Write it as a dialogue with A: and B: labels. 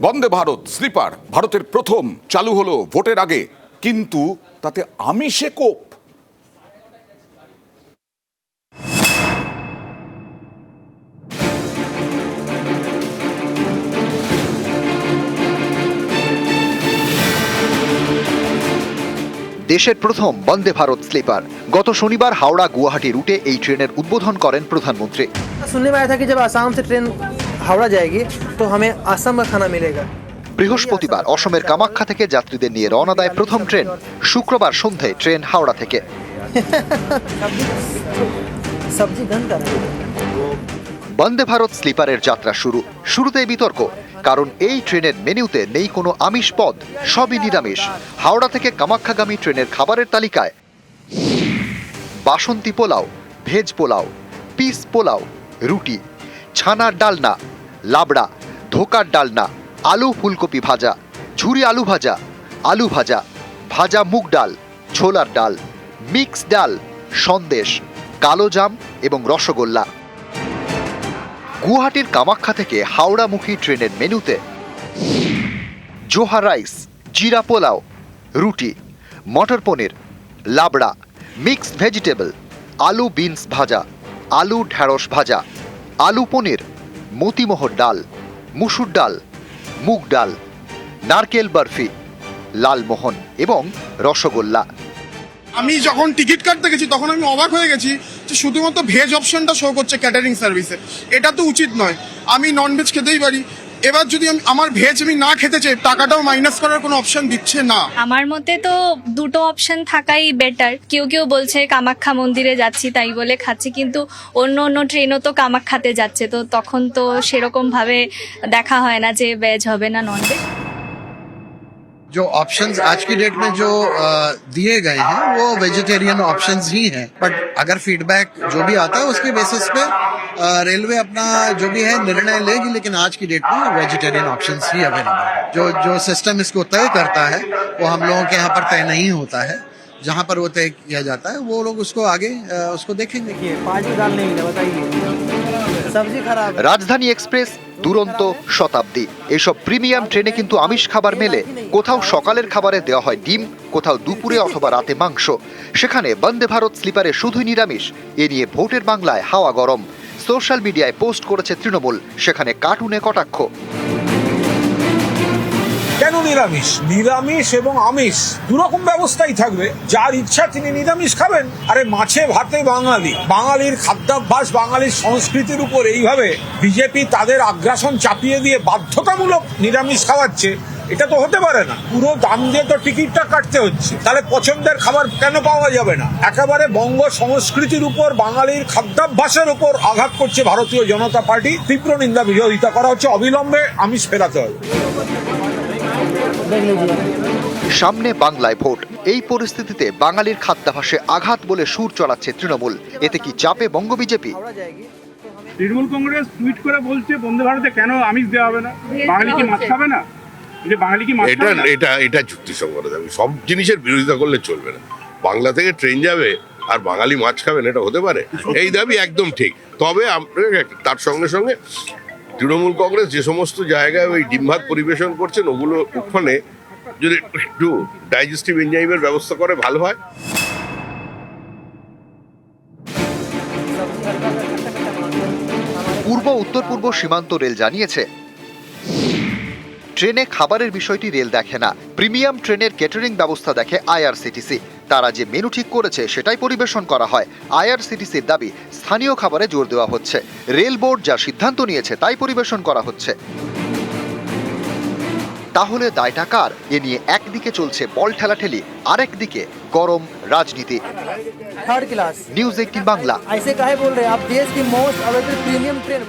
A: Vande Bharat sleeper ভারতের প্রথম চালু হলো ভোটের আগে, কিন্তু তাতে আমিষে কোপ।
B: দেশের প্রথম বন্দে ভারত স্লিপার গত শনিবার হাওড়া গুয়াহাটি রুটে এই ট্রেনের উদ্বোধন করেন প্রধানমন্ত্রী।
C: सुनने में आया था कि जब आसाम से ट्रेन हावड़ा जाएगी तो हमें आसाम का खाना मिलेगा।
B: বৃহস্পতিবার অসমের কামাখ্যা থেকে যাত্রীদের নিয়ে রওনা দেয় প্রথম ট্রেন। শুক্রবার সন্ধ্যায় ট্রেন হাওড়া থেকে।
C: सब्जी घंटा
B: বন্দে ভারত স্লিপারের যাত্রা শুরুতেই বিতর্ক, কারণ এই ট্রেনের মেনুতে নেই কোনো আমিষ পদ, সবই নিরামিষ। হাওড়া থেকে কামাখ্যাগামী ট্রেনের খাবারের তালিকায় বাসন্তী পোলাও, ভেজ পোলাও, পিস পোলাও, রুটি, ছানার ডালনা, লাবড়া, ধোকার ডালনা, আলু ফুলকপি ভাজা, ঝুরি আলু ভাজা, ভাজা মুগ ডাল, ছোলার ডাল, মিক্স ডাল, সন্দেশ, কালো জাম এবং রসগোল্লা। গুয়াহাটির কামাখ্যা থেকে হাওড়ামুখী ট্রেনের মেনুতে জোহা রাইস, জিরা পোলাও, রুটি, মটর পনির, লাবড়া, মিক্সড ভেজিটেবল, আলু বিনস ভাজা, আলু ঢ্যাঁড়স ভাজা, আলু পনির, মতিমোহর ডাল, মুসুর ডাল, মুগ ডাল, নারকেল বরফি, লালমোহন এবং রসগোল্লা।
D: আমি যখন টিকিট কাটতে গেছি তখন আমি অবাক হয়ে গেছি যে শুধুমাত্র ভেজ অপশনটা শো করছে ক্যাটারিং সার্ভিসে। এটা তো উচিত নয়, আমি নন ভেজ খেতেই পারি। এবার যদি আমার ভেজ আমি না খেতে চাই, টাকাটাও মাইনাস করার কোনো অপশন দিচ্ছে না।
E: আমার মতে তো দুটো অপশন থাকাই বেটার। কেউ কেউ বলছে কামাখ্যা মন্দিরে যাচ্ছি তাই বলে খাচ্ছি, কিন্তু অন্য ট্রেনও তো কামাখ্যাতে যাচ্ছে, তো তখন তো সেরকম ভাবে দেখা হয় না যে ভেজ হবে না নন ভেজ।
F: जो ऑप्शंस आज की डेट में जो दिए गए हैं वो वेजिटेरियन ऑप्शंस ही हैं, बट अगर फीडबैक जो भी आता है उसके बेसिस पे रेलवे अपना जो भी है निर्णय लेगी, लेकिन आज की डेट में वेजिटेरियन ऑप्शंस ही अवेलेबल है। जो सिस्टम इसको तय करता है वो हम लोगों के यहाँ पर तय नहीं होता है। जहाँ पर वो तय किया जाता है वो लोग उसको आगे उसको देखेंगे।
C: पाजी दाल नहीं मिला, बताइए सब्जी खराब है।
B: রাজধানী এক্সপ্রেস, দুরন্ত, শতাব্দী এসব প্রিমিয়াম ট্রেনে কিন্তু আমিষ খাবার মেলে। কোথাও সকালের খাবারে দেওয়া হয় ডিম, কোথাও দুপুরে অথবা রাতে মাংস। সেখানে বন্দে ভারত স্লিপারে শুধুই নিরামিষ। এ নিয়ে ভোটের বাংলায় হাওয়া গরম। সোশ্যাল মিডিয়ায় পোস্ট করেছে তৃণমূল, সেখানে কার্টুনে কটাক্ষ।
G: কেন নিরামিষ? নিরামিষ এবং আমিষ দুরকম ব্যবস্থাই থাকবে। যার ইচ্ছা তিনি নিরামিষ খাবেন। আরে মাছে ভাতে বাঙালি, বাঙালির খাদ্যাভ্যাস, বাঙালির সংস্কৃতির উপর এইভাবে বিজেপি তাদের আগ্রাসন চাপিয়ে দিয়ে বাধ্যতামূলক নিরামিষ খাওয়াচ্ছে, এটা তো হতে পারে না। পুরো দাম দিয়ে তো টিকিটটা কাটতে হচ্ছে, তাহলে পছন্দের খাবার কেন পাওয়া যাবে না? একেবারে বঙ্গ সংস্কৃতির উপর, বাঙালির খাদ্যাভ্যাসের উপর আঘাত করছে ভারতীয় জনতা পার্টি। তীব্র নিন্দা, বিরোধিতা করা হচ্ছে। অবিলম্বে আমিষ ফেরাতে হবে।
B: সামনে বাংলায় ভোট, এই পরিস্থিতিতে বাঙালির খাদ্যাভ্যাসে আঘাত বলে সুর চড়াচ্ছে তৃণমূল। এতে কি চাপে বঙ্গ বিজেপি?
H: তৃণমূল কংগ্রেস টুইট করে বলছে বন্দে ভারতে কেন আমিষ দেওয়া হবে না? বাঙালি কি মাছ খাবে না? বাঙালি কি মাছ খাবে না?
I: এটা যুক্তিসঙ্গত দাবি। সব জিনিসের বিরোধিতা করলে চলবে না। বাংলা থেকে ট্রেন যাবে আর বাঙালি মাছ খাবেন, এটা হতে পারে? এই দাবি একদম ঠিক। তবে তার সঙ্গে সঙ্গে তৃণমূল কংগ্রেস যে সমস্ত জায়গায় ওই ডিম ভাত পরিবেশন করছেন, ওগুলো ওখানে যদি একটু ডাইজেস্টিভ এনজাইমের ব্যবস্থা করে ভালো হয়।
B: পূর্ব উত্তর পূর্ব সীমান্ত রেল জানিয়েছে, ট্রেনে খাবারের বিষয়টি রেল দেখে না। প্রিমিয়াম ট্রেনের ক্যাটারিং ব্যবস্থা দেখে আইআরসিটিসি। তারা যে মেনু ঠিক করেছে সেটাই পরিবেশন করা হয়। আইআরসিটিসির দাবি, স্থানীয় খাবারে জোর দেওয়া হচ্ছে। রেল বোর্ড যা সিদ্ধান্ত নিয়েছে তাই পরিবেশন করা হচ্ছে। তাহলে দায়টা কার? এ নিয়ে একদিকে চলছে বল ঠেলাঠেলি, আরেকদিকে গরম রাজনীতি।
C: Third class
B: news 18 Bangla.
C: ऐसे काहे बोल रहे हैं आप? देश की मोस्ट अवेलेबल प्रीमियम ट्रेन